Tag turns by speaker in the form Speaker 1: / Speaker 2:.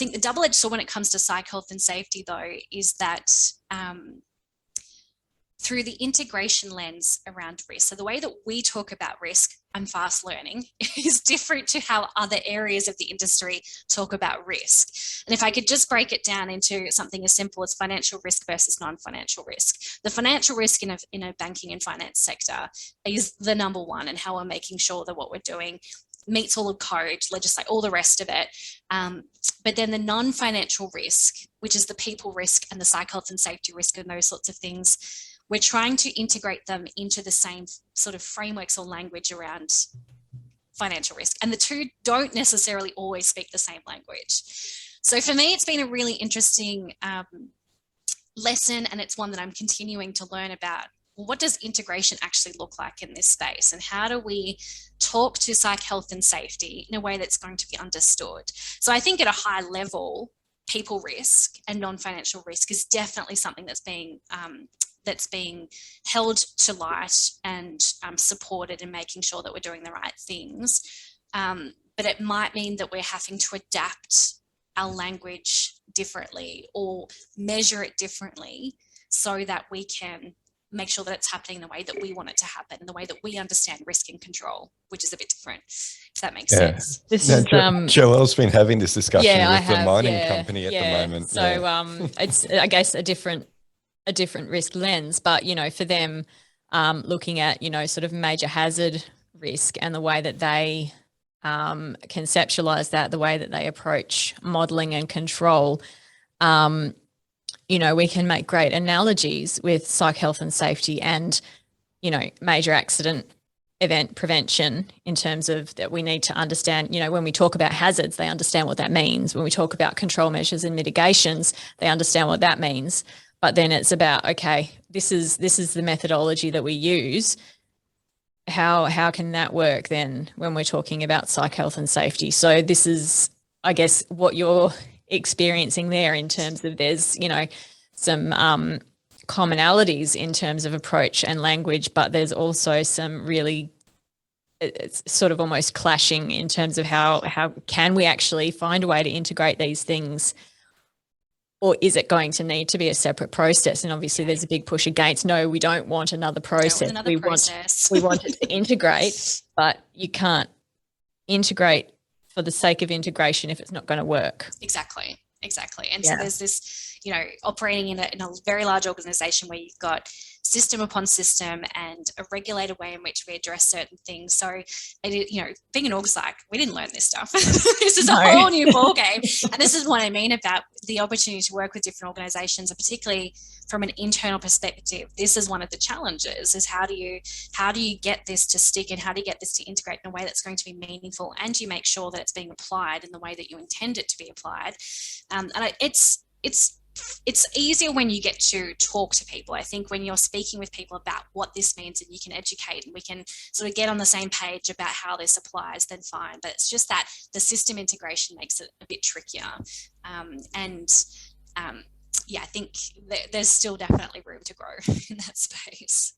Speaker 1: think the double-edged sword when it comes to psych health and safety, though, is that through the integration lens around risk. So the way that we talk about risk, I'm fast learning, is different to how other areas of the industry talk about risk. And if I could just break it down into something as simple as financial risk versus non-financial risk. The financial risk in a banking and finance sector is the number one, and how we're making sure that what we're doing meets all the code, legislate, all the rest of it. But then the non-financial risk, which is the people risk and the psych health and safety risk and those sorts of things, we're trying to integrate them into the same sort of frameworks or language around financial risk. And the two don't necessarily always speak the same language. So for me, it's been a really interesting lesson, and it's one that I'm continuing to learn about. Well, what does integration actually look like in this space? And how do we talk to psych health and safety in a way that's going to be understood? So I think at a high level, people risk and non-financial risk is definitely something that's being held to light and supported in making sure that we're doing the right things. But it might mean that we're having to adapt our language differently or measure it differently so that we can make sure that it's happening the way that we want it to happen, the way that we understand risk and control, which is a bit different, if that makes sense.
Speaker 2: This is Joelle's been having this discussion with the mining company at the moment.
Speaker 3: So it's, I guess, a different risk lens, but, you know, for them, looking at, you know, sort of major hazard risk and the way that they conceptualize that, the way that they approach modeling and control, you know, we can make great analogies with psych health and safety and, you know, major accident event prevention, in terms of that we need to understand, you know, when we talk about hazards, they understand what that means. When we talk about control measures and mitigations, they understand what that means. But then it's about, okay, this is the methodology that we use. How can that work then when we're talking about psych health and safety? So this is, I guess, what you're experiencing there, in terms of there's, you know, some commonalities in terms of approach and language, but there's also some really, it's sort of almost clashing in terms of how can we actually find a way to integrate these things, or is it going to need to be a separate process? And obviously there's a big push against, no, we don't want another process. We want it to integrate, but you can't integrate for the sake of integration if it's not going to work.
Speaker 1: Exactly. And so there's this, you know, operating in a very large organization where you've got system upon system and a regulated way in which we address certain things. So, you know, being an org psych, we didn't learn this stuff. This is a whole new ballgame. And this is what I mean about the opportunity to work with different organizations, and particularly from an internal perspective. This is one of the challenges, is how do you get this to stick, and how do you get this to integrate in a way that's going to be meaningful, and you make sure that it's being applied in the way that you intend it to be applied. And it's easier when you get to talk to people. I think when you're speaking with people about what this means, and you can educate and we can sort of get on the same page about how this applies, then fine. But it's just that the system integration makes it a bit trickier. I think there's still definitely room to grow in that space.